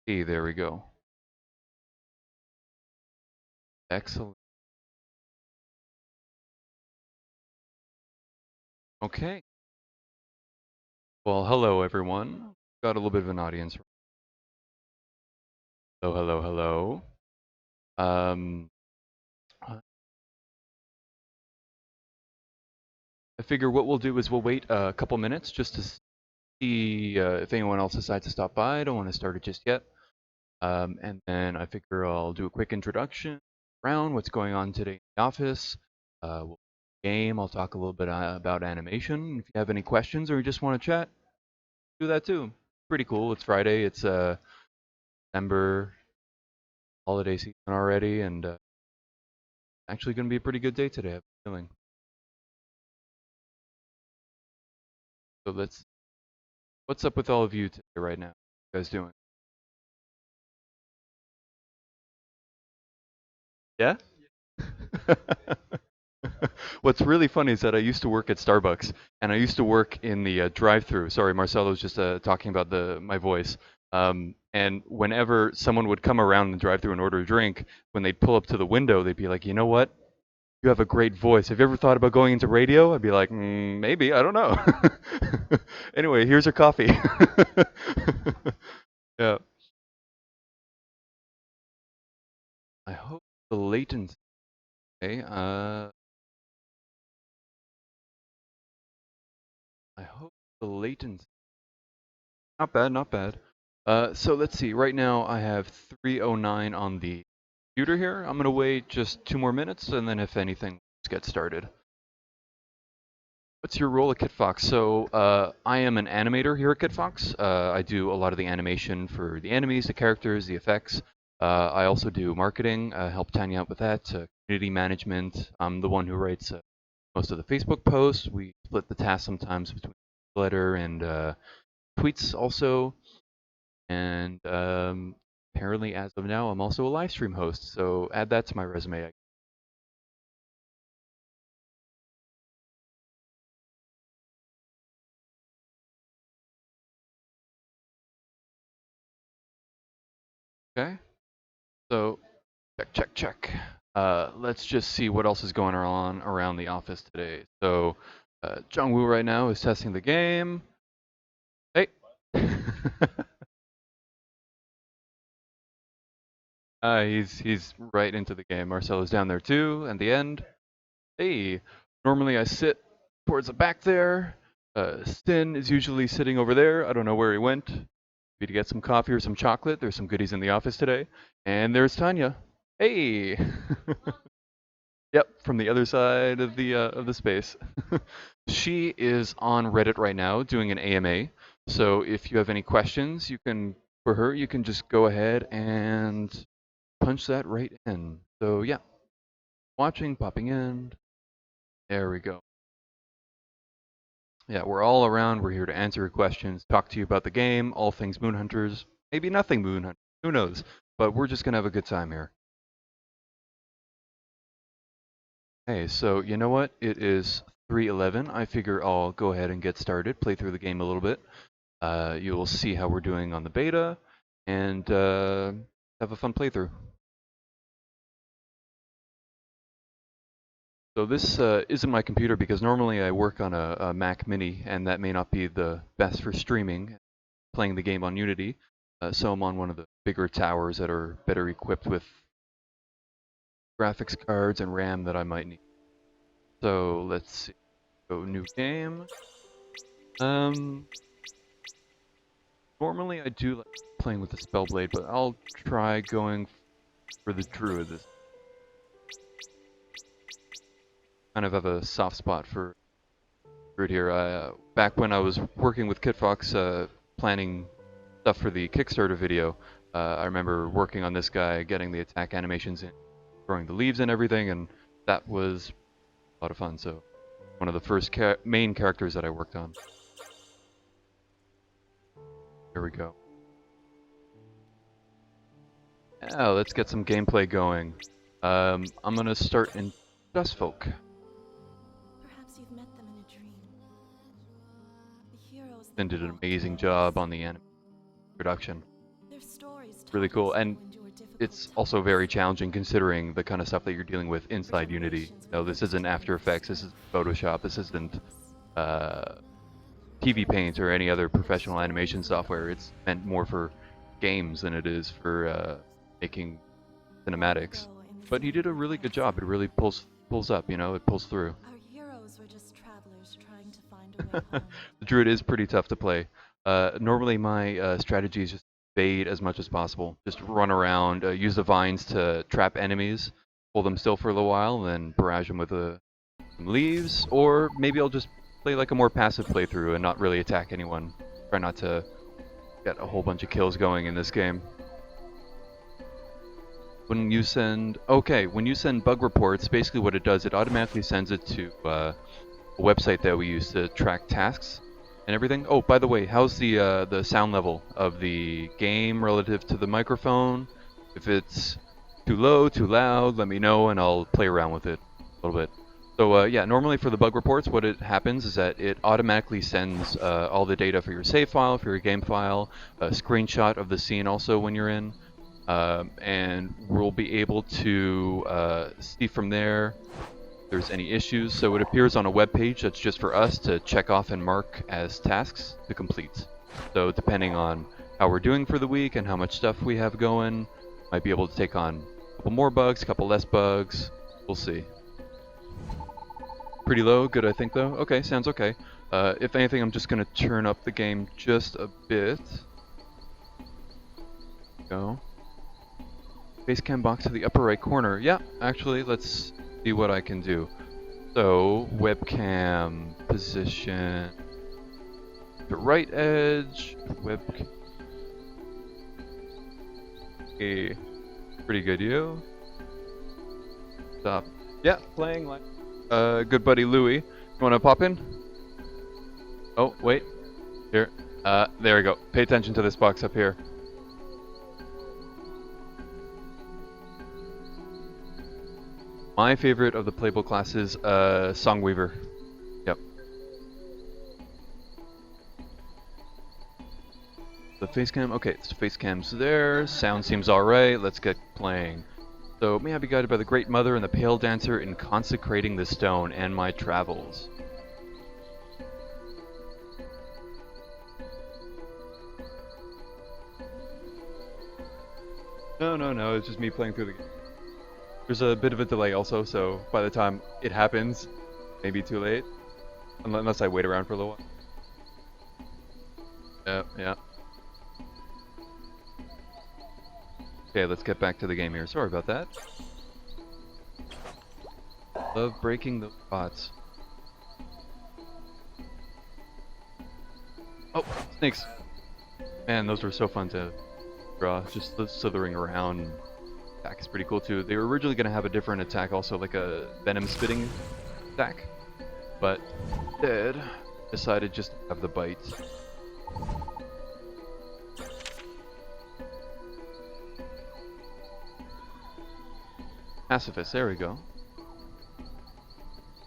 Hey, there we go. Excellent. Okay. Well, hello everyone. Got a little bit of an audience. Hello, hello, hello. Um, I figure what we'll do is we'll wait a couple minutes just to see if anyone else decides to stop by. I don't want to start it just yet. And then I figure I'll do a quick introduction around what's going on today in the office. We'll game. I'll talk a little bit about animation. If you have any questions or you just want to chat, do that too. Pretty cool. It's Friday. It's December holiday season already, and actually going to be a pretty good day today. I have a feeling. So what's up with all of you today right now? What are you guys doing? Yeah? What's really funny is that I used to work at Starbucks, and I used to work in the drive-through. Sorry, Marcelo was just talking about my voice. And whenever someone would come around the drive-through and order a drink, when they'd pull up to the window, they'd be like, "You know what? You have a great voice. Have you ever thought about going into radio?" I'd be like, maybe. I don't know. Anyway, here's your coffee. Yeah. I hope the latency. Okay, I hope the latency. Not bad, not bad. So let's see. Right now I have 309 on the computer here. I'm gonna wait just 2 more minutes, and then if anything, let's get started. What's your role at KitFox? So I am an animator here at KitFox. I do a lot of the animation for the enemies, the characters, the effects. I also do marketing, help Tanya out with that, community management. I'm the one who writes most of the Facebook posts. We split the tasks sometimes between letter and tweets also. And apparently, as of now, I'm also a live stream host. So add that to my resume. Okay. So check, check, check. Let's just see what else is going on around the office today. So Jungwoo right now is testing the game. Hey. He's right into the game. Marcelo's down there too, and the end. Hey, normally I sit towards the back there. Stin is usually sitting over there. I don't know where he went. Maybe to get some coffee or some chocolate. There's some goodies in the office today. And there's Tanya. Hey. Yep, from the other side of the space. She is on Reddit right now doing an AMA. So if you have any questions, for her, you can just go ahead and punch that right in. So yeah, watching, popping in. There we go. Yeah, we're all around. We're here to answer your questions, talk to you about the game, all things Moon Hunters, maybe nothing Moon Hunters. Who knows? But we're just gonna have a good time here. Hey, so you know what? It is 3:11. I figure I'll go ahead and get started, play through the game a little bit. You will see how we're doing on the beta, and have a fun playthrough. So this isn't my computer because normally I work on a Mac Mini, and that may not be the best for streaming, playing the game on Unity. So I'm on one of the bigger towers that are better equipped with graphics cards and RAM that I might need. So let's see. Go new game. Normally I do like playing with the Spellblade, but I'll try going for the Druid. This kind of have a soft spot for Druid here. Back when I was working with KitFox, planning stuff for the Kickstarter video, I remember working on this guy, getting the attack animations in, throwing the leaves and everything, and that was a lot of fun. So one of the first main characters that I worked on. Here we go. Yeah, let's get some gameplay going. I'm gonna start in Dustfolk. Perhaps you've met them in a dream. The heroes And did an amazing job on the production. Their stories Really taught cool. us And to endure difficult it's also very times. challenging considering the kind of stuff that you're dealing with For inside Unity. generations we This lived isn't together After through Effects, this is strife Photoshop, and this isn't loss. uh, There TV was Paint or any other a professional story animation through it software. all. It's meant more for games than it is for making Long cinematics. ago in But he did a Zen really good job. It Exile, really pulls up, it pulls through. our heroes were just travelers trying to find a way home. The druid is pretty tough to play. Normally my strategy is just bait as much as possible. Just run around, use the vines to trap enemies, hold them still for a little while, and then barrage them with some leaves. Or maybe I'll just play like a more passive playthrough and not really attack anyone. Try not to get a whole bunch of kills going in this game. When you send bug reports, basically what it does, it automatically sends it to a website that we use to track tasks and everything. Oh, by the way, how's the sound level of the game relative to the microphone? If it's too low, too loud, let me know and I'll play around with it a little bit. So yeah, normally for the bug reports, what it happens is that it automatically sends all the data for your save file, for your game file, a screenshot of the scene also when you're in, and we'll be able to see from there if there's any issues. So it appears on a web page that's just for us to check off and mark as tasks to complete. So depending on how we're doing for the week and how much stuff we have going, might be able to take on a couple more bugs, a couple less bugs. We'll see. Pretty low, good I think though. Okay, sounds okay. If anything, I'm just gonna turn up the game just a bit. Go. Basecam box to the upper right corner. Yeah, actually, let's see what I can do. So, webcam position to right edge, webcam. Okay, pretty good, you. Stop. Yeah, playing like good buddy Louie. You wanna pop in? Oh, wait. Here. There we go. Pay attention to this box up here. My favorite of the playable classes, Songweaver. Yep. The face cam, okay, so face cam's there, sound seems alright, let's get playing. So, may I be guided by the Great Mother and the Pale Dancer in consecrating the stone and my travels. No, it's just me playing through the game. There's a bit of a delay also, so by the time it happens, maybe too late. Unless I wait around for a little while. Yeah. Okay, let's get back to the game here. Sorry about that. Love breaking the pots. Oh, snakes. Man, those were so fun to draw. Just the slithering around. Attack is pretty cool too. They were originally going to have a different attack also, like a venom spitting attack. But instead, decided just to have the bite. Pacifist, there we go.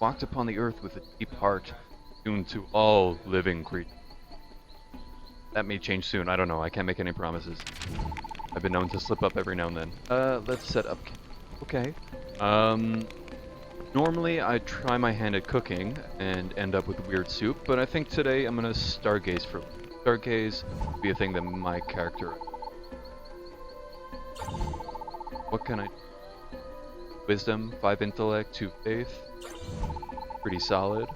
Walked upon the earth with a deep heart, tuned to all living creatures. That may change soon, I don't know, I can't make any promises. I've been known to slip up every now and then. Let's set up. Okay. Normally I try my hand at cooking and end up with weird soup, but I think today I'm gonna stargaze for stargaze would be a thing that my character. What can I? Wisdom, 5 intellect, 2 faith. Pretty solid.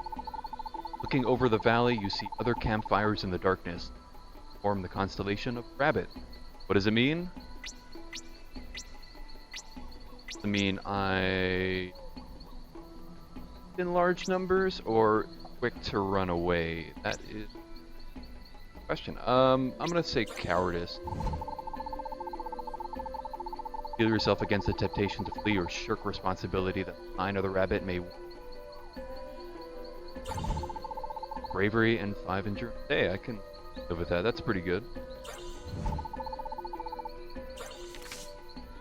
Looking over the valley, you see other campfires in the darkness. Form the constellation of Rabbit. What does it mean? Does it mean I in large numbers or quick to run away? That is the question. I'm gonna say cowardice. Feel yourself against the temptation to flee or shirk responsibility that the sign of the rabbit may. Bravery and 5 endurance. Hey, I can live with that. That's pretty good.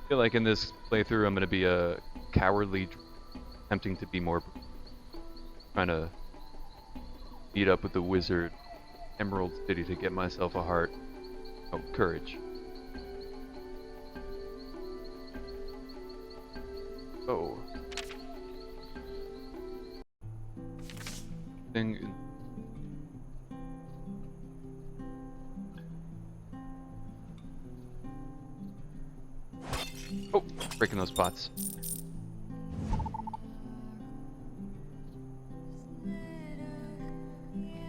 I feel like in this playthrough I'm going to be a cowardly, attempting to be more, trying to meet up with the wizard, Emerald City to get myself a heart. Oh, courage. Oh. Thing. Oh, breaking those pots.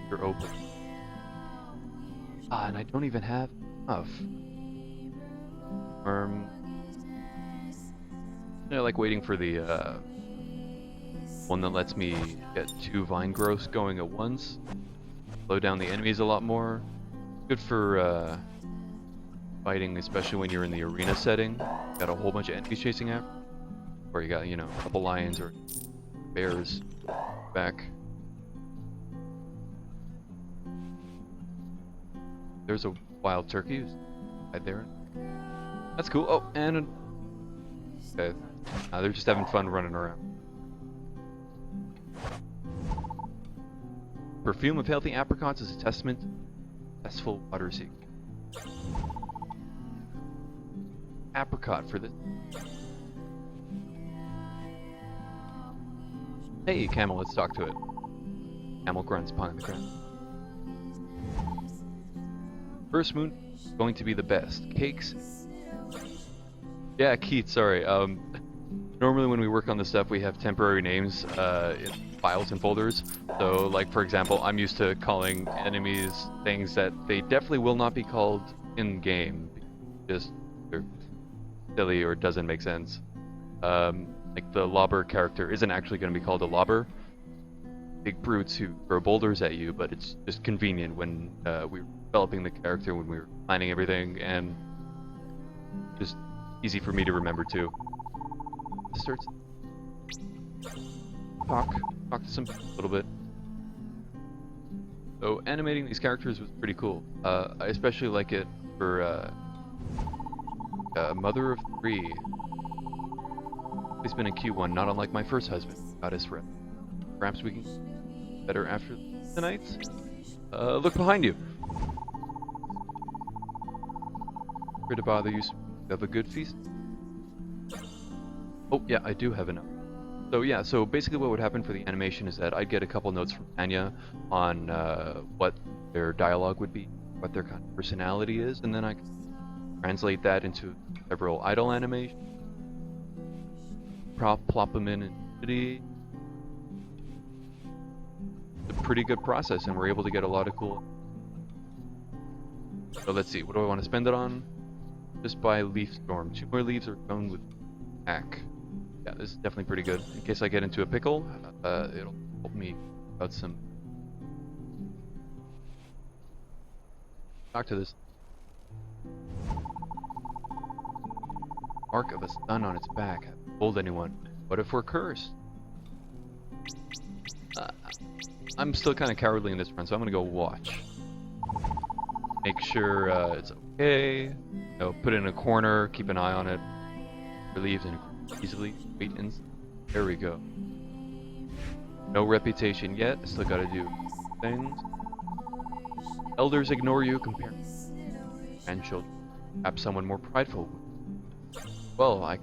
You're open. Ah, and I don't even have enough. I like waiting for the one that lets me get 2 vine growths going at once. Slow down the enemies a lot more. Good for fighting, especially when you're in the arena setting. Got a whole bunch of enemies chasing after. Or you got, you know, a couple lions or bears back. There's a wild turkey who's right there. That's cool. Oh, and okay. They're just having fun running around. Perfume of healthy apricots is a testament to successful water seek. Apricot for this. Hey, camel, let's talk to it. Camel grunts pawing the ground. First moon is going to be the best. Cakes. Yeah, Keith, sorry. Normally when we work on this stuff, we have temporary names in files and folders. So, like, for example, I'm used to calling enemies things that they definitely will not be called in-game. Just they're silly or doesn't make sense. Like the lobber character isn't actually going to be called a lobber. Big brutes who throw boulders at you, but it's just convenient when we were developing the character, when we were planning everything, and just easy for me to remember too. Starts talk to some people a little bit. So animating these characters was pretty cool. I especially like it for Mother of 3. It's been in Q1, not unlike my first husband, Goddess Rep. Perhaps we can get better after tonight. Look behind you. Sorry to bother you. Have a good feast. Oh yeah, I do have enough. So yeah, so basically what would happen for the animation is that I'd get a couple notes from Tanya on what their dialogue would be, what their kind of personality is, and then I could translate that into several idle animations. Plop them in Unity. It's a pretty good process, and we're able to get a lot of cool. So let's see, what do I want to spend it on? Just buy Leaf Storm. 2 more leaves are done with pack. Yeah, this is definitely pretty good. In case I get into a pickle, it'll help me out some. Talk to this. Mark of a stun on its back. Haven't told anyone. What if we're cursed? I'm still kind of cowardly in this run, so I'm gonna go watch. Make sure it's okay. You know, put it in a corner, keep an eye on it. Relieved and easily. Wait and there we go. No reputation yet. I still gotta do things. Elders ignore you compared to grandchildren. Perhaps someone more prideful. Well, I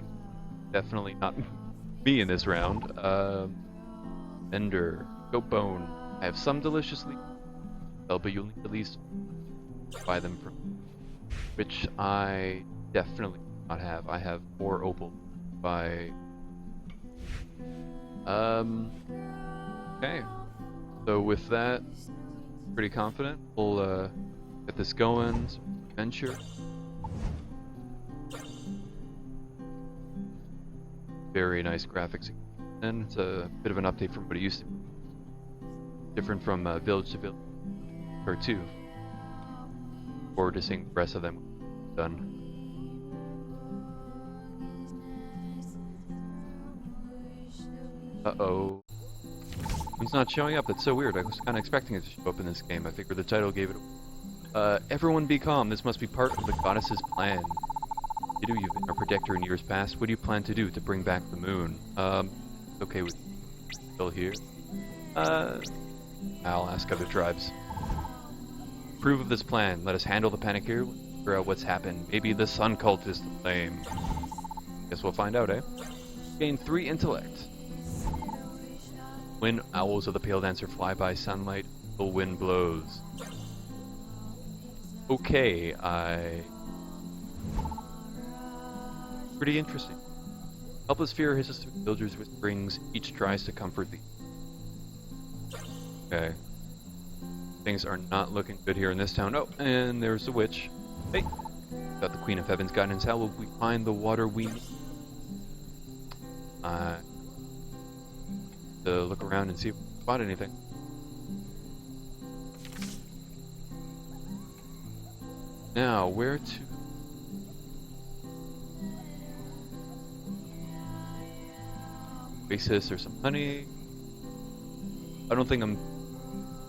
definitely not me in this round. Ender, goat bone. I have some deliciously, but you'll need at least buy them from, which I definitely do not have. I have 4 opal by. Okay. So with that, pretty confident. We'll get this going. Some adventure. Very nice graphics. And it's a bit of an update from what it used to be. Different from Village to Village or 2. Forward to seeing the rest of them done. Uh-oh. It's not showing up. That's so weird. I was kind of expecting it to show up in this game. I figured the title gave it. Everyone be calm. This must be part of the goddess's plan. You've been our protector in years past. What do you plan to do to bring back the moon? Okay with still here. I'll ask other tribes. Approve of this plan. Let us handle the panic here. Figure out what's happened. Maybe the sun cult is to blame. Guess we'll find out, eh? Gain 3 intellect. When owls of the pale dancer fly by sunlight, the wind blows. Okay, pretty interesting. Helpless fear hisses through the villagers with springs, each tries to comfort thee. Okay. Things are not looking good here in this town. Oh, and there's the witch. Hey! Without the Queen of Heaven's guidance, how will we find the water we need? To look around and see if we can spot anything. Now, where to? Oasis or some honey. I don't think I'm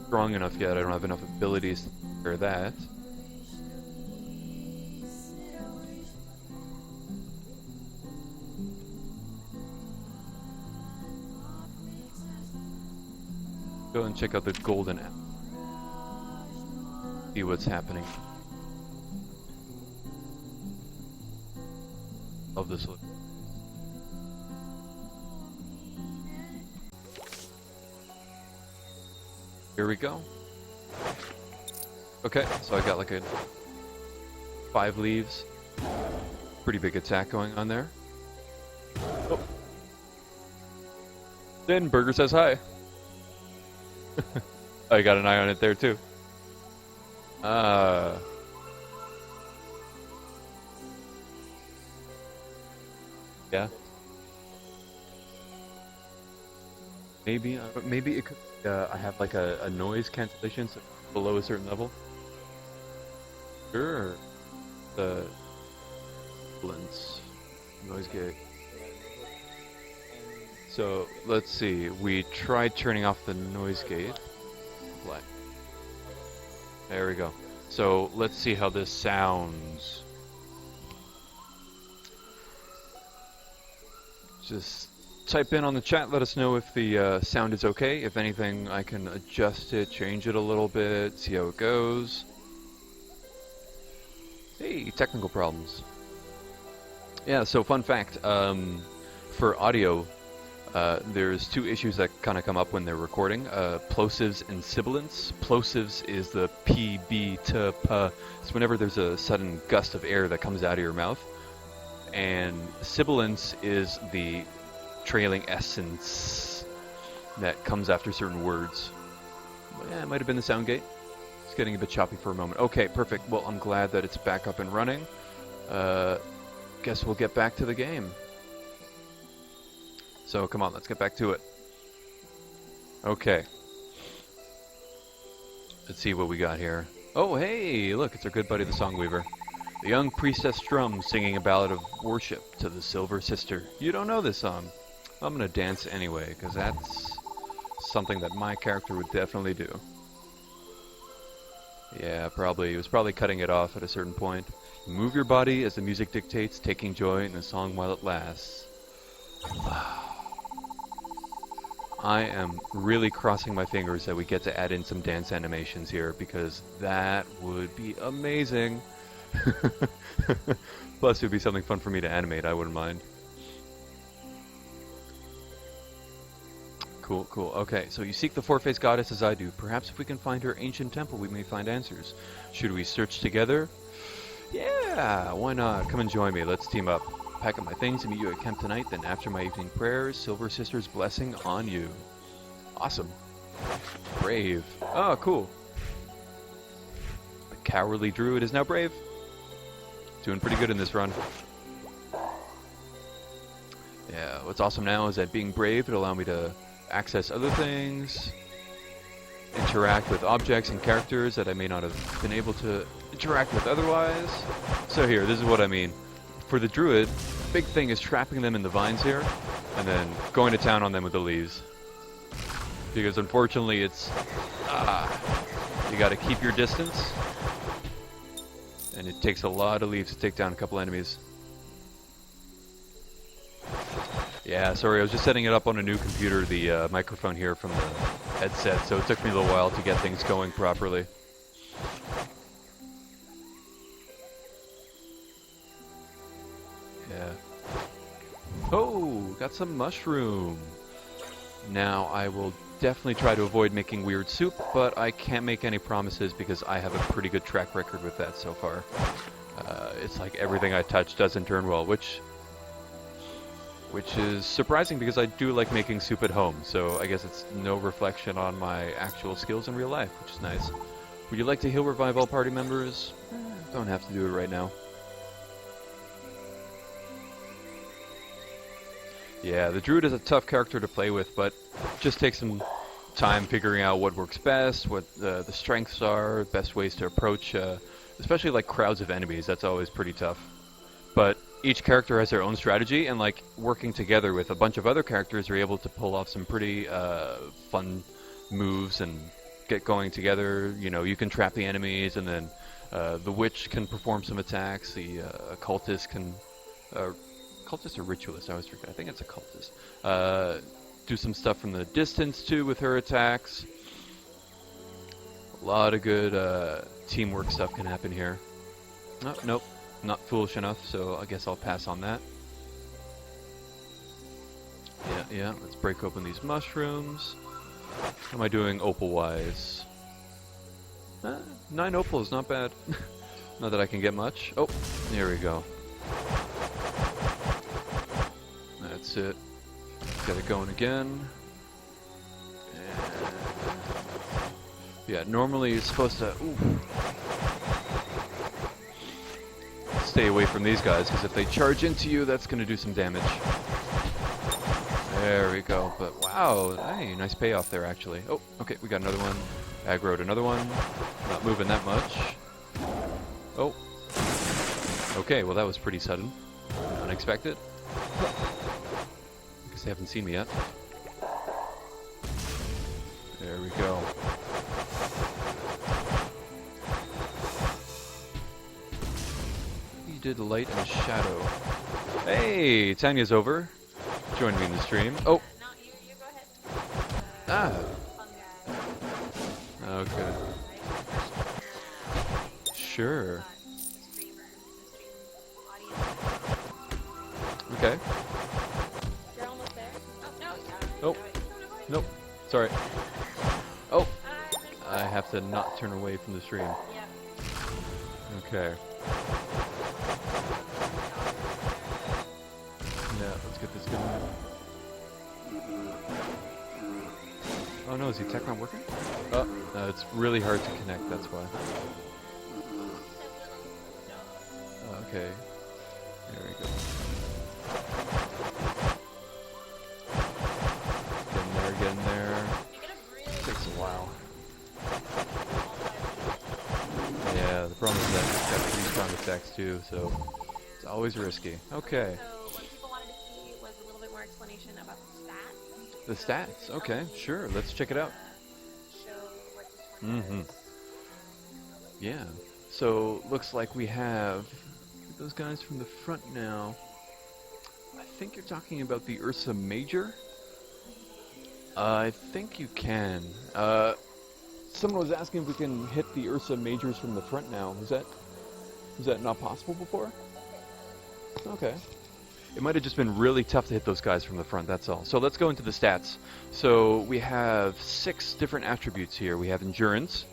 strong enough yet. I don't have enough abilities to prepare that. Go and check out the golden apple. See what's happening. Love this look. Here we go. Okay, so I got like a 5 leaves. Pretty big attack going on there. Oh. Then Burger says hi. I got an eye on it there too. Yeah. Maybe it could. I have like a noise cancellation so below a certain level. Sure. The noise gate. So let's see. We tried turning off the noise gate. Black. There we go. So let's see how this sounds. Just type in on the chat, let us know if the sound is okay. If anything, I can adjust it, change it a little bit, see how it goes. Hey, technical problems. Yeah, so fun fact, for audio, there's 2 issues that kind of come up when they're recording, plosives and sibilants. Plosives is the P, B, T, P. It's whenever there's a sudden gust of air that comes out of your mouth. And sibilance is the trailing essence that comes after certain words. Yeah, it might have been the sound gate. It's getting a bit choppy for a moment. Okay, perfect. Well, I'm glad that it's back up and running. Guess we'll get back to the game. So come on, let's get back to it. Okay. Let's see what we got here. Oh, hey, look, it's our good buddy the Songweaver. The young priestess strums singing a ballad of worship to the Silver Sister. You don't know this song. I'm gonna dance anyway, because that's something that my character would definitely do. Yeah, probably. He was probably cutting it off at a certain point. Move your body as the music dictates, taking joy in the song while it lasts. I am really crossing my fingers that we get to add in some dance animations here, because that would be amazing. Plus, it would be something fun for me to animate, I wouldn't mind. Cool, cool. Okay, so you seek the four-faced goddess as I do. Perhaps if we can find her ancient temple, we may find answers. Should we search together? Yeah, why not? Come and join me. Let's team up. Pack up my things and meet you at camp tonight. Then after my evening prayers, Silver Sister's blessing on you. Awesome. Brave. Oh, cool. The cowardly druid is now brave. Doing pretty good in this run. Yeah, what's awesome now is that being brave would allow me to access other things, interact with objects and characters that I may not have been able to interact with otherwise. So here, this is what I mean. For the druid, big thing is trapping them in the vines here, and then going to town on them with the leaves. Because unfortunately it's, you gotta keep your distance, and it takes a lot of leaves to take down a couple enemies. Yeah, sorry, I was just setting it up on a new computer, the microphone here from the headset, so it took me a little while to get things going properly. Yeah. Oh, got some mushroom. Now I will definitely try to avoid making weird soup, but I can't make any promises because I have a pretty good track record with that so far. It's like everything I touch doesn't turn well, which is surprising because I do like making soup at home, so I guess it's no reflection on my actual skills in real life, which is nice. Would you like to heal revive all party members? Don't have to do it right now. Yeah, the druid is a tough character to play with, but just take some time figuring out what works best, what the strengths are, best ways to approach, especially like crowds of enemies. That's always pretty tough. But each character has their own strategy, and like working together with a bunch of other characters, you're able to pull off some pretty fun moves and get going together. You know, you can trap the enemies, and then the witch can perform some attacks. The occultist can. Cultist or ritualist? I always forget. I think it's a cultist. Do some stuff from the distance too with her attacks. A lot of good teamwork stuff can happen here. Oh, nope, not foolish enough, so I guess I'll pass on that. Yeah, let's break open these mushrooms. How am I doing opal-wise? 9 opal is not bad. Not that I can get much. Oh, there we go. That's it. Get it going again. And yeah, normally you're supposed to stay away from these guys, because if they charge into you, that's going to do some damage. There we go. But wow, hey, nice payoff there actually. Oh, okay, we got another one. Aggroed another one. Not moving that much. Oh. Okay, well that was pretty sudden. Unexpected. They haven't seen me yet. There we go. He did light and shadow. Hey, Tanya's over. Join me in the stream. Oh. No, you go ahead. Ah. Fun guy. Okay. Sure. Okay. You're almost there. Oh. Nope. Sorry. Oh. I have to not turn away from the stream. Yeah. Okay. Yeah, let's get this going. Oh no, is the tech not working? Oh, no, it's really hard to connect, that's why. Okay. There we go. Getting there. Takes a while. Yeah, the problem is that it's got pretty strong attacks too, so it's always risky. Okay. So what people wanted to see was a little bit more explanation about the stats. The stats, okay, sure, let's check it out. Show what each one does. Yeah, so looks like we have those guys from the front now. I think you're talking about the Ursa Major? I think you can. Someone was asking if we can hit the Ursa Majors from the front now. Was that not possible before? Okay. It might have just been really tough to hit those guys from the front, that's all. So let's go into the stats. So we have 6 different attributes here. We have Endurance,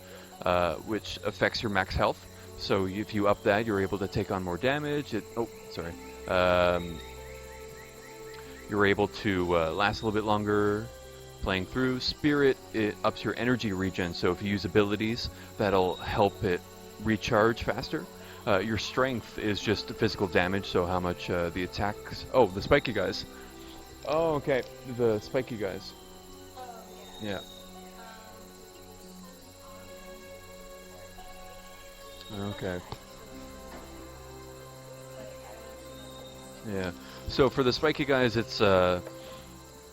which affects your max health. So if you up that, you're able to take on more damage. You're able to last a little bit longer playing through. Spirit, it ups your energy regen, so if you use abilities, that'll help it recharge faster. Your strength is just physical damage, so how much the attacks... Oh, the spiky guys. Oh, okay. The spiky guys. Yeah. Okay. Yeah. So for the spiky guys, it's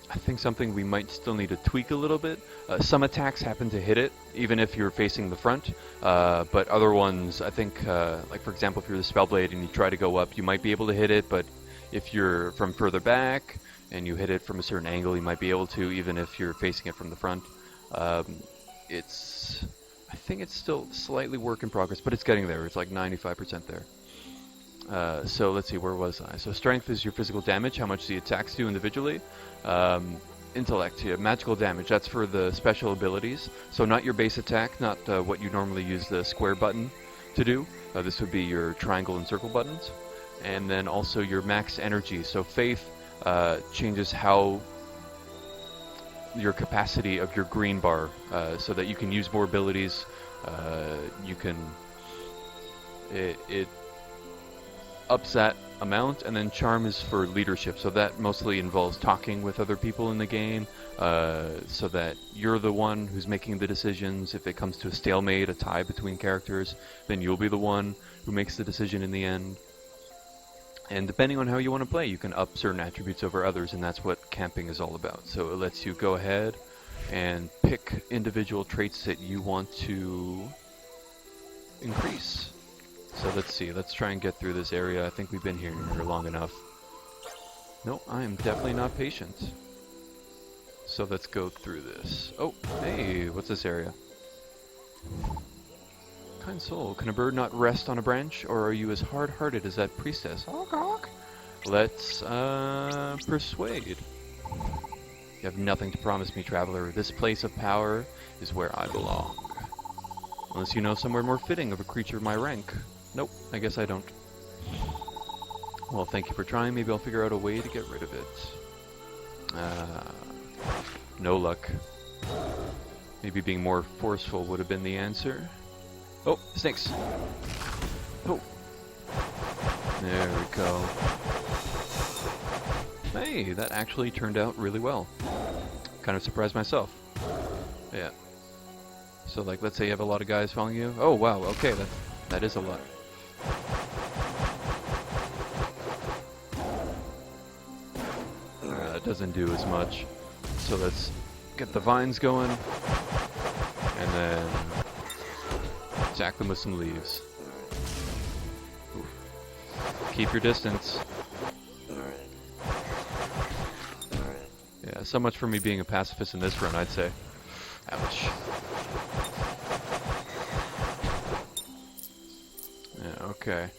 I think something we might still need to tweak a little bit. Some attacks happen to hit it, even if you're facing the front. But other ones, I think, like for example, if you're the Spellblade and you try to go up, you might be able to hit it. But if you're from further back and you hit it from a certain angle, you might be able to, even if you're facing it from the front. I think it's still slightly work in progress, but it's getting there. It's like 95% there. So let's see, where was I? So strength is your physical damage, how much the attacks do individually. Um, Intellect, yeah, magical damage, that's for the special abilities. So not your base attack, not what you normally use the square button to do. This would be your triangle and circle buttons. And then also your max energy. So faith changes how your capacity of your green bar, so that you can use more abilities. You can it ups that amount, and then charm is for leadership, so that mostly involves talking with other people in the game, so that you're the one who's making the decisions. If it comes to a stalemate, a tie between characters, then you'll be the one who makes the decision in the end. And depending on how you want to play, you can up certain attributes over others, and that's what camping is all about. So it lets you go ahead and pick individual traits that you want to increase. So let's see, let's try and get through this area. I think we've been here long enough. No, I am definitely not patient. So let's go through this. Oh, hey, what's this area? Kind soul, can a bird not rest on a branch, or are you as hard-hearted as that priestess? Let's, persuade. You have nothing to promise me, traveler. This place of power is where I belong. Unless you know somewhere more fitting of a creature of my rank. Nope, I guess I don't. Well, thank you for trying. Maybe I'll figure out a way to get rid of it. No luck. Maybe being more forceful would have been the answer. Oh, snakes. Oh. There we go. Hey, that actually turned out really well. Kind of surprised myself. Yeah. So, like, let's say you have a lot of guys following you. Oh, wow, okay, that is a lot. That doesn't do as much. So let's get the vines going, and then attack them with some leaves. Oof. Keep your distance. Yeah, so much for me being a pacifist in this run, I'd say. Ouch. Yeah, okay.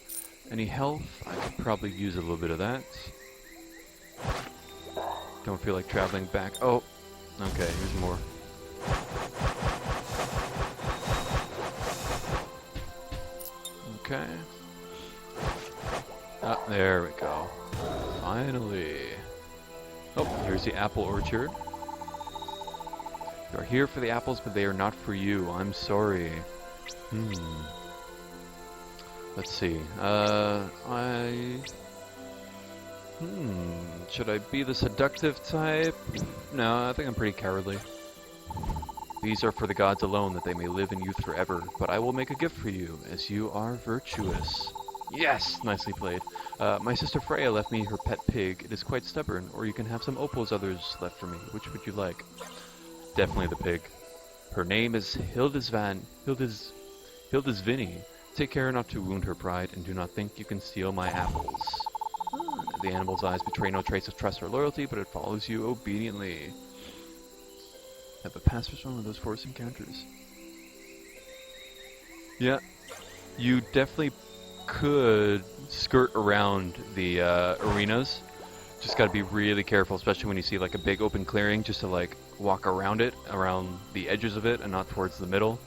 Any health? I could probably use a little bit of that. Don't feel like traveling back. Oh, okay, here's more. Okay. Ah, there we go. Finally. Oh, here's the apple orchard. You are here for the apples, but they are not for you. I'm sorry. Let's see. Should I be the seductive type? No, I think I'm pretty cowardly. These are for the gods alone, that they may live in youth forever. But I will make a gift for you, as you are virtuous. Yes! Nicely played. My sister Freya left me her pet pig. It is quite stubborn, or you can have some opals others left for me. Which would you like? Definitely the pig. Her name is Hildisvini. Take care not to wound her pride, and do not think you can steal my apples. The animal's eyes betray no trace of trust or loyalty, but it follows you obediently. Have a pass for one of those forced encounters. Yeah, you definitely could skirt around the arenas. Just gotta be really careful, especially when you see like a big open clearing, just to like walk around it, around the edges of it, and not towards the middle.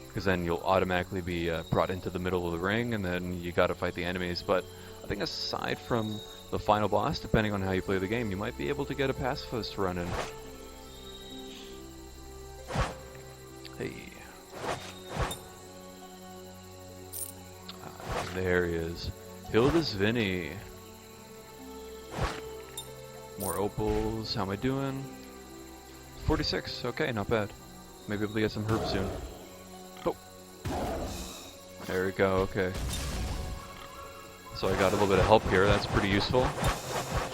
Because then you'll automatically be brought into the middle of the ring, and then you gotta fight the enemies. But I think aside from the final boss, depending on how you play the game, you might be able to get a pacifist run in. Hey. There he is. Hildisvini. More opals. How am I doing? 46. Okay, not bad. Maybe able to get some herbs soon. Oh. There we go, okay. So I got a little bit of help here, that's pretty useful.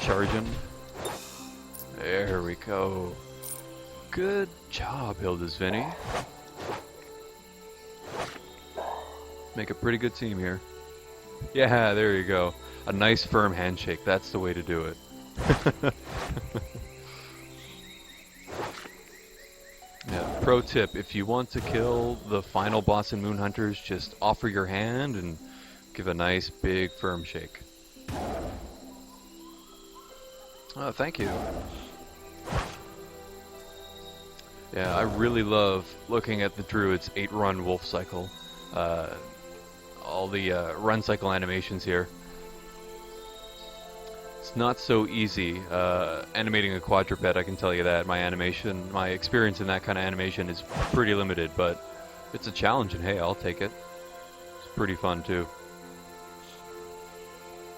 Charging. There we go. Good job, Hildisvini. Make a pretty good team here. Yeah, there you go. A nice firm handshake, that's the way to do it. Yeah, pro tip, if you want to kill the final boss in Moon Hunters, just offer your hand and Give a nice big firm shake. Oh, thank you. Yeah, I really love looking at the druid's 8-run wolf cycle. All the run cycle animations here. It's not so easy animating a quadruped, I can tell you that. My experience in that kind of animation is pretty limited, but it's a challenge, and hey, I'll take it. It's pretty fun too.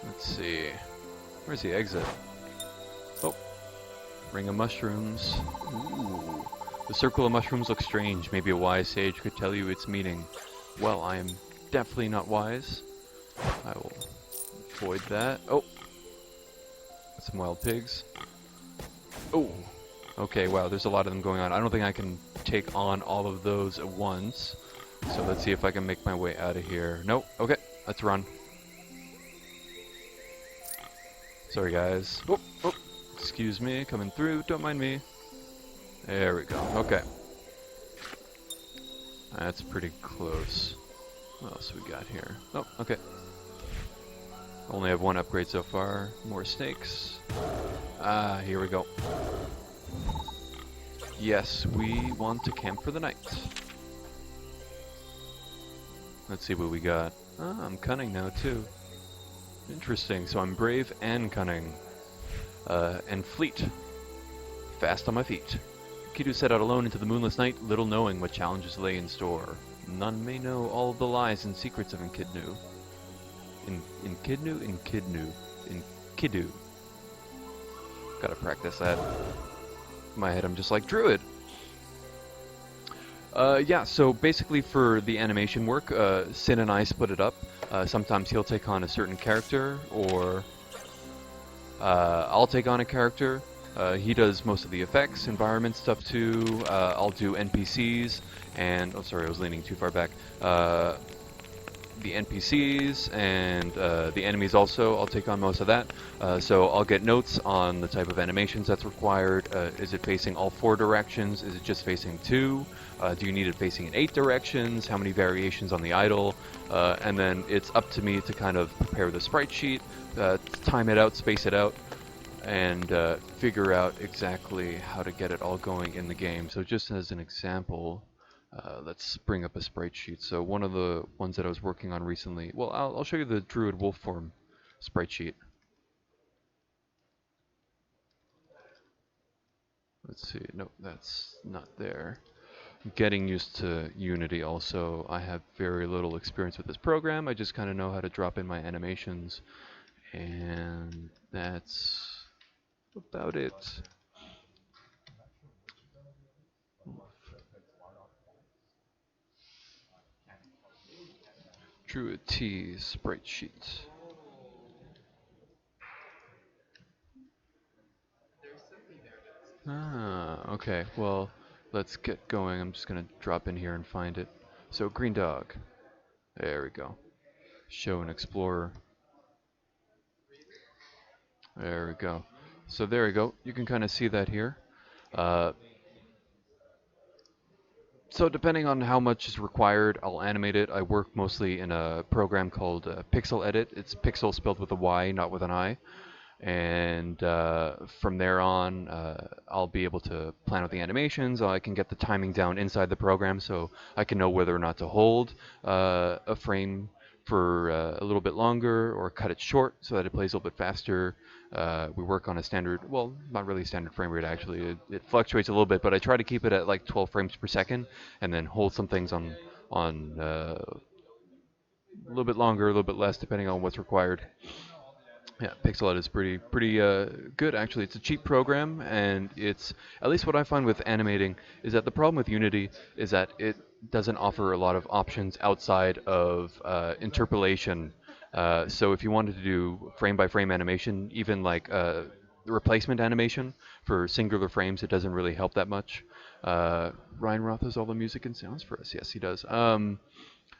Let's see. Where's the exit? Oh, ring of mushrooms. Ooh. The circle of mushrooms looks strange. Maybe a wise sage could tell you its meaning. Well, I am definitely not wise. I will avoid that. Oh, some wild pigs. Oh, okay, wow, there's a lot of them going on. I don't think I can take on all of those at once. So let's see if I can make my way out of here. Nope, okay, let's run. Sorry, guys. Oh, oh, excuse me, coming through, don't mind me. There we go, okay. That's pretty close. What else we got here? Oh, okay. Only have one upgrade so far. More snakes. Ah, here we go. Yes, we want to camp for the night. Let's see what we got. Ah, I'm cunning now too. Interesting, so I'm brave and cunning. And fleet. Fast on my feet. Kidu set out alone into the moonless night, little knowing what challenges lay in store. None may know all the lies and secrets of Enkidnu. In Kidu. Gotta practice that. In my head, I'm just like, druid! Yeah, so basically for the animation work, Sin and I split it up. Sometimes he'll take on a certain character, or I'll take on a character. He does most of the effects, environment stuff too. I'll do NPCs, and, oh sorry, I was leaning too far back. The NPCs and the enemies also, I'll take on most of that. So I'll get notes on the type of animations that's required. Is it facing all 4 directions? Is it just facing 2? Do you need it facing in 8 directions? How many variations on the idle? And then it's up to me to kind of prepare the sprite sheet, time it out, space it out, and figure out exactly how to get it all going in the game. So just as an example, let's bring up a sprite sheet. So one of the ones that I was working on recently, well, I'll show you the druid wolf form sprite sheet. Let's see, nope, that's not there. Getting used to Unity also. I have very little experience with this program. I just kind of know how to drop in my animations, and that's about it. Druid T sprite sheet. Ah, okay. Well, let's get going. I'm just gonna drop in here and find it. So, green dog. There we go. Show and explorer. There we go. So there we go. You can kind of see that here. Uh, so depending on how much is required, I'll animate it. I work mostly in a program called Pixel Edit. It's pixel spelled with a Y, not with an I. And from there on, I'll be able to plan out the animations. I can get the timing down inside the program, so I can know whether or not to hold a frame for a little bit longer or cut it short so that it plays a little bit faster. We work on a standard, well, not really standard frame rate actually. It fluctuates a little bit, but I try to keep it at like 12 frames per second, and then hold some things on a little bit longer, a little bit less, depending on what's required. Yeah, Pixel is pretty good actually. It's a cheap program, and it's, at least what I find with animating is that the problem with Unity is that it doesn't offer a lot of options outside of interpolation. So if you wanted to do frame by frame animation, even like replacement animation for singular frames, it doesn't really help that much. Ryan Roth has all the music and sounds for us. Yes, he does.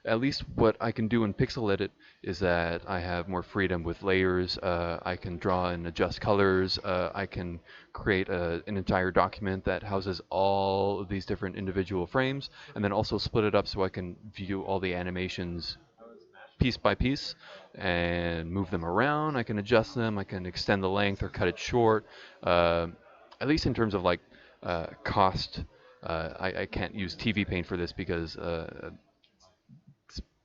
At least what I can do in Pixel Edit is that I have more freedom with layers. I can draw and adjust colors. I can create an entire document that houses all of these different individual frames, and then also split it up so I can view all the animations piece by piece and move them around. I can adjust them. I can extend the length or cut it short. Uh, at least in terms of like cost, I can't use TV Paint for this because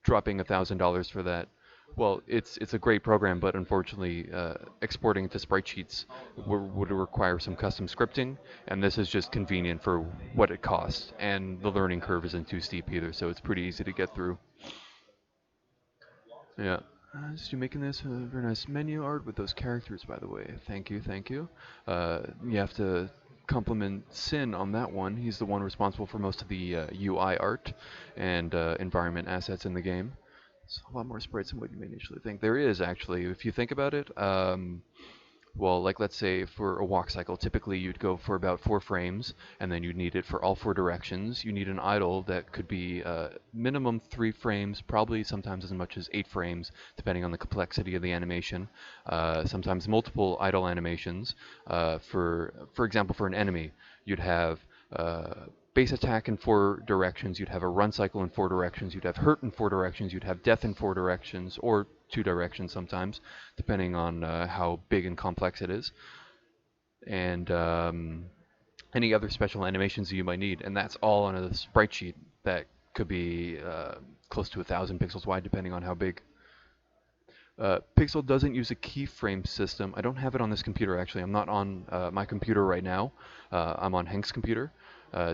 dropping $1,000 for that. Well, it's a great program, but unfortunately, exporting it to sprite sheets would require some custom scripting, and this is just convenient for what it costs, and the learning curve isn't too steep either, so it's pretty easy to get through. Yeah. So you're making this very nice menu art with those characters, by the way. Thank you, thank you. You have to compliment Sin on that one. He's the one responsible for most of the UI art and environment assets in the game. It's a lot more sprites than what you may initially think. There is actually, if you think about it. Well, like let's say for a walk cycle, typically you'd go for about 4 frames, and then you'd need it for all 4 directions. You need an idle that could be minimum 3 frames, probably sometimes as much as 8 frames, depending on the complexity of the animation. Sometimes multiple idle animations. For example, for an enemy, you'd have base attack in 4 directions, you'd have a run cycle in 4 directions, you'd have hurt in 4 directions, you'd have death in 4 directions, or 2 directions sometimes, depending on how big and complex it is, and any other special animations that you might need. And that's all on a sprite sheet that could be close to 1,000 pixels wide, depending on how big. Pixel doesn't use a keyframe system. I don't have it on this computer, actually. I'm not on my computer right now. I'm on Hank's computer,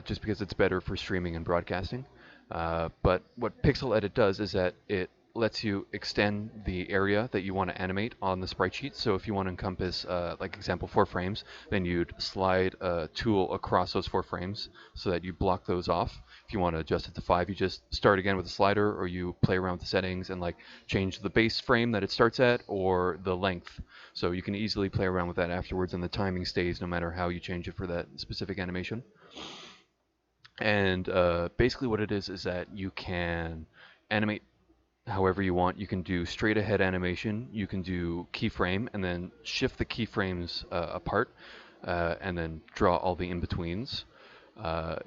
just because it's better for streaming and broadcasting. But what Pixel Edit does is that it lets you extend the area that you want to animate on the sprite sheet. So if you want to encompass, like example, 4 frames, then you'd slide a tool across those 4 frames so that you block those off. If you want to adjust it to 5, you just start again with a slider, or you play around with the settings and like change the base frame that it starts at or the length. So you can easily play around with that afterwards, and the timing stays no matter how you change it for that specific animation. And basically what it is that you can animate however you want. You can do straight ahead animation, you can do keyframe, and then shift the keyframes apart, and then draw all the in-betweens.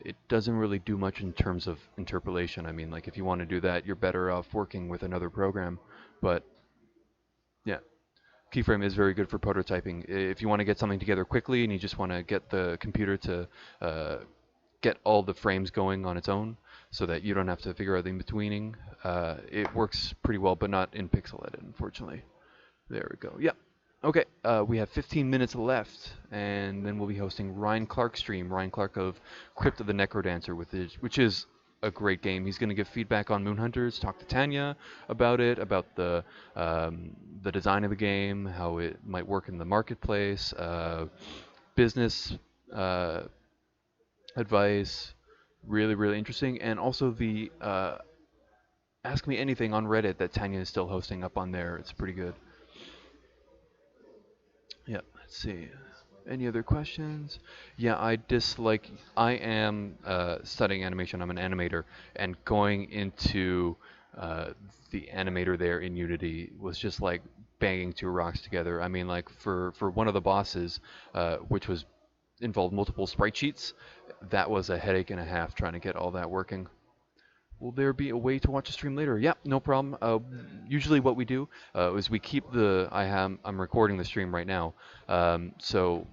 It doesn't really do much in terms of interpolation. I mean, like if you want to do that, you're better off working with another program. But yeah, keyframe is very good for prototyping. If you want to get something together quickly and you just want to get the computer to get all the frames going on its own so that you don't have to figure out the in-betweening, it works pretty well, but not in Pixel Edit, unfortunately. There we go. Yeah. Okay, we have 15 minutes left, and then we'll be hosting Ryan Clark's stream. Ryan Clark of Crypt of the Necrodancer, which is a great game. He's going to give feedback on Moonhunters, talk to Tanya about it, about the design of the game, how it might work in the marketplace, business advice. Really, really interesting. And also the Ask Me Anything on Reddit that Tanya is still hosting up on there. It's pretty good. Yeah, let's see. Any other questions? Yeah, I am studying animation. I'm an animator, and going into the animator there in Unity was just like banging 2 rocks together. I mean, like for one of the bosses, which was involved multiple sprite sheets, that was a headache and a half trying to get all that working. Will there be a way to watch a stream later? Yeah, no problem. Usually what we do is we keep I'm recording the stream right now. So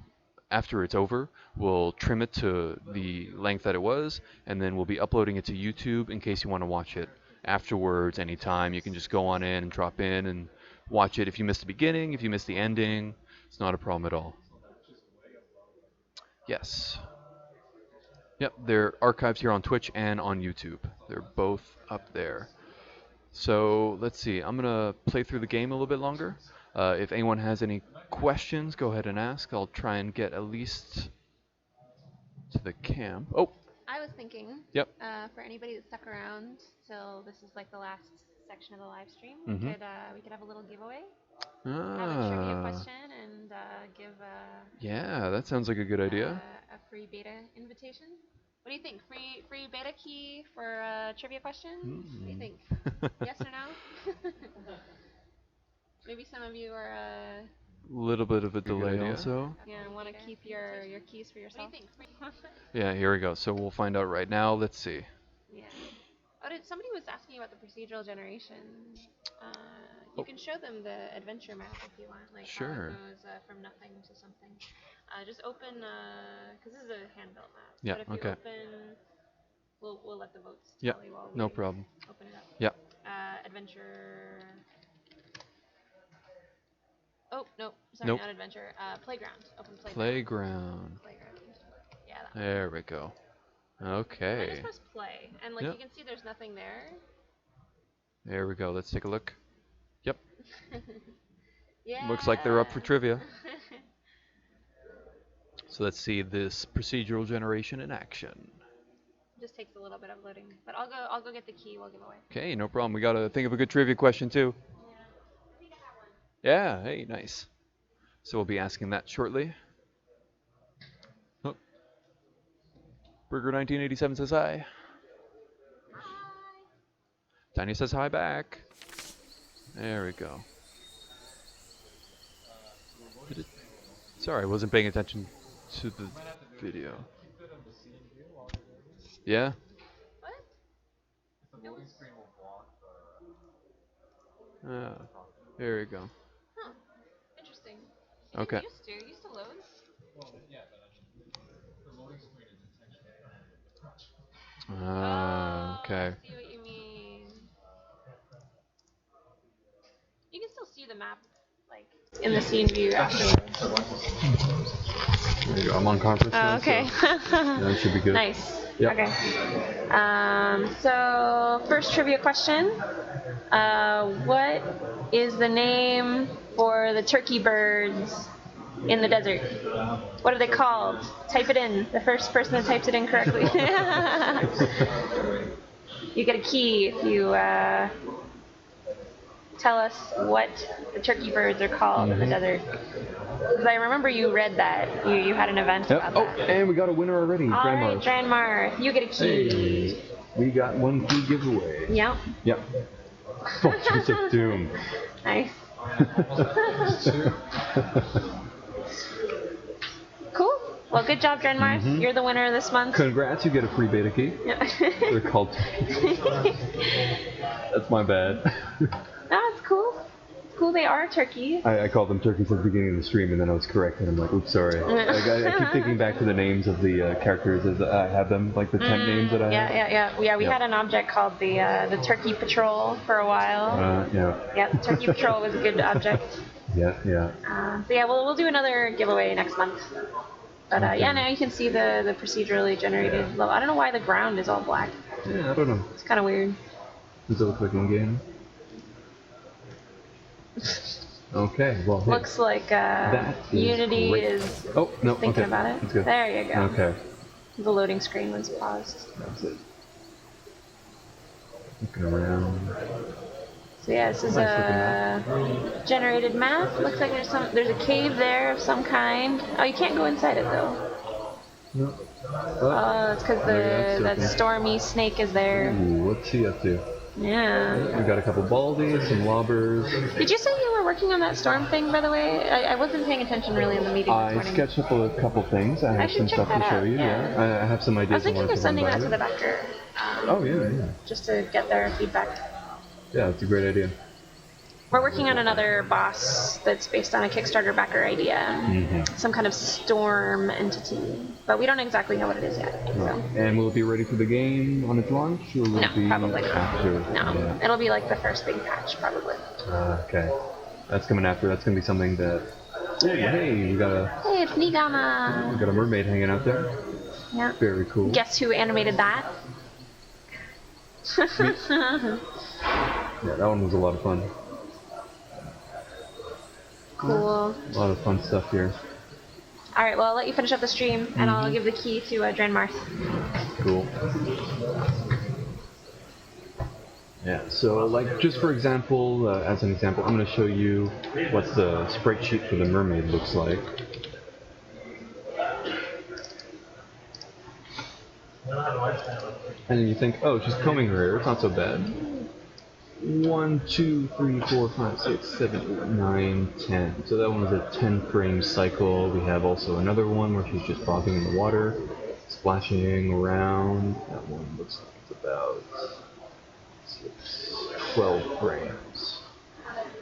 after it's over, we'll trim it to the length that it was, and then we'll be uploading it to YouTube in case you want to watch it afterwards, anytime. You can just go on in and drop in and watch it. If you missed the beginning, if you missed the ending, it's not a problem at all. Yes. Yep, they're archived here on Twitch and on YouTube. They're both up there. So let's see. I'm gonna play through the game a little bit longer. If anyone has any questions, go ahead and ask. I'll try and get at least to the camp. Oh, I was thinking, yep. For anybody that stuck around till this is like the last section of the live stream, Mhm. we could have a little giveaway. Ah. Have a trivia question and give Yeah, that sounds like a good idea. A free beta invitation. What do you think? Free beta key for a trivia question? What do you think? Yes or no? Maybe some of you are A little bit of a delay also. yeah, want to keep your keys for yourself. What do you think? Yeah, here we go. So we'll find out right now. Let's see. Yeah. Oh, somebody was asking about the procedural generation. You can show them the adventure map if you want, like how it goes from nothing to something. Just open, because this is a hand-built map. Yeah. But if you open, we'll let the votes tally while we No problem. open it up. Yeah. Adventure. Oh no, sorry, not adventure. Playground. Open playground. Playground. Yeah. That one. There we go. Okay. I just press play, and like you can see, there's nothing there. There we go. Let's take a look. Yep. Yeah. Looks like they're up for trivia. So let's see this procedural generation in action. Just takes a little bit of loading, but I'll go get the key. We'll give away. Okay, no problem. We gotta think of a good trivia question too. Yeah. I think I have one. Yeah. Hey, nice. So we'll be asking that shortly. Oh. Burger 1987 says hi. Hi. Tiny says hi back. There we go. Sorry, I wasn't paying attention to the video. Yeah? What? There we go. Huh. Interesting. Okay. It used to load. Okay. I see what you mean. You can still see the map, like, in the scene view afterwards. There you go. I'm on conference now, okay. So that should be good. Nice. Yep. Okay. So, first trivia question. What is the name for the turkey birds in the desert? What are they called? Type it in. The first person that types it in correctly. You get a key if you tell us what the turkey birds are called in the desert. Because I remember you read that. You had an event about that. And we got a winner already. Alright, Dranmar, you get a key. Hey, we got one key giveaway. Yep. Yep. Fortress of Doom. Nice. Cool. Well, good job, Dranmar. You're the winner this month. Congrats, you get a free beta key. Yeah. They're called. That's my bad. No, it's cool. It's cool they are turkeys. I called them turkeys at the beginning of the stream, and then I was corrected. I'm like, oops, sorry. I keep thinking back to the names of the characters as I have them, like the temp names that I have. Yeah, we had an object called the Turkey Patrol for a while. Yeah, the Turkey Patrol was a good object. Yeah. So yeah, we'll do another giveaway next month. But yeah, now you can see the procedurally generated level. I don't know why the ground is all black. Yeah, I don't know. It's kind of weird. Does it look like in game? Okay, well. Hey, looks like Unity is thinking about it. That's good. There you go. Okay. The loading screen was paused. That's it. Looking around. So yeah, this is a generated map. Looks like there's a cave there of some kind. Oh, you can't go inside it though. No. Oh, it's because that stormy snake is there. Ooh, what's he up to? Yeah. We got a couple baldies, some lobbers. Did you say you were working on that storm thing, by the way? I wasn't paying attention really in the meeting this morning. I sketched up a couple things. I have some stuff to show you. Yeah. I have some ideas. I was thinking of sending that to the Vector. Oh yeah. Just to get their feedback. Yeah, that's a great idea. We're working on another boss that's based on a Kickstarter backer idea. Some kind of storm entity. But we don't exactly know what it is yet. So. And will it be ready for the game on its launch? Or will it be probably not. After? No, it'll be like the first big patch, probably. Okay. That's coming after. That's going to be something that... Hey, we got a... Hey, it's Nigama! We got a mermaid hanging out there. Yeah. Very cool. Guess who animated that? Yeah, that one was a lot of fun. Cool. A lot of fun stuff here. Alright, well, I'll let you finish up the stream, and I'll give the key to Dranmarth. Cool. Yeah, so like just for example, as an example, I'm going to show you what the sprite sheet for the mermaid looks like. And then you think, oh, she's combing her hair, it's not so bad. 1, 2, 3, 4, 5, 6, 7, 8, 9, 10. So that one was a 10 frame cycle. We have also another one where she's just bobbing in the water, splashing around. That one looks like it's about 12 grams.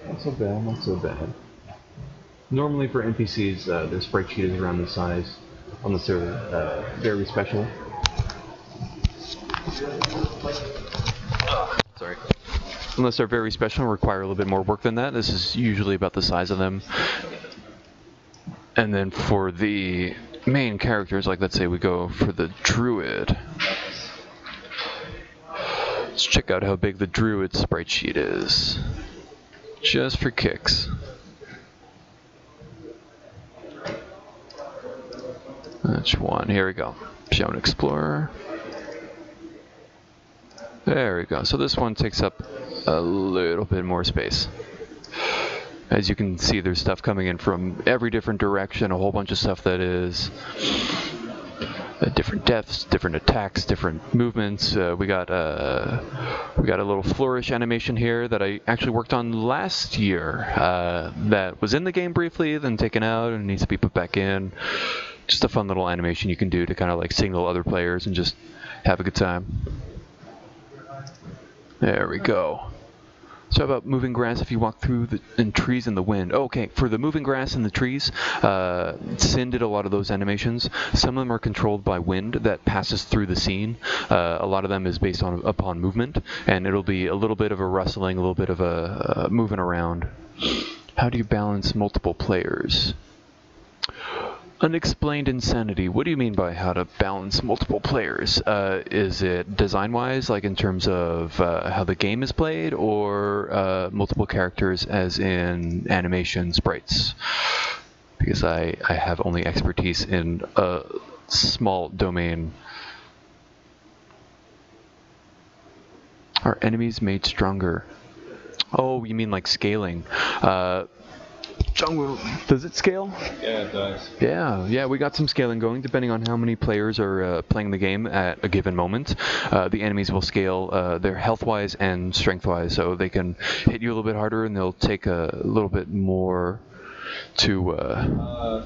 Not so bad, not so bad. Normally for NPCs, their sprite sheet is around this size. On the server, very special. Sorry. Unless they're very special and require a little bit more work than that, this is usually about the size of them. And then for the main characters, like let's say we go for the druid. Let's check out how big the druid sprite sheet is. Just for kicks. That's one. Here we go. Show and Explorer. There we go. So this one takes up a little bit more space. As you can see, there's stuff coming in from every different direction, a whole bunch of stuff that is different depths, different attacks, different movements. We got a little flourish animation here that I actually worked on last year. That was in the game briefly, then taken out and needs to be put back in. Just a fun little animation you can do to kind of like signal other players and just have a good time. There we go. So how about moving grass if you walk through in trees in the wind? Okay, for the moving grass and the trees, Sin did a lot of those animations. Some of them are controlled by wind that passes through the scene. A lot of them is based upon movement, and it'll be a little bit of a rustling, a little bit of a moving around. How do you balance multiple players? Unexplained insanity. What do you mean by how to balance multiple players? Is it design-wise, like in terms of how the game is played, or multiple characters as in animation sprites? Because I have only expertise in a small domain. Are enemies made stronger? Oh, you mean like scaling. Jungle, does it scale? Yeah, it does. Yeah, we got some scaling going depending on how many players are playing the game at a given moment. The enemies will scale their health-wise and strength-wise, so they can hit you a little bit harder and they'll take a little bit more to...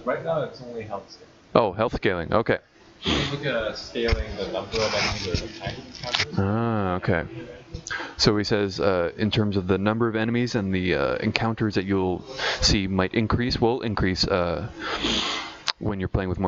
Right now it's only health scaling. Oh, health scaling, okay. You can look at scaling the number of enemies or the type of encounters. Ah, okay. So he says in terms of the number of enemies and the encounters that you'll see will increase when you're playing with more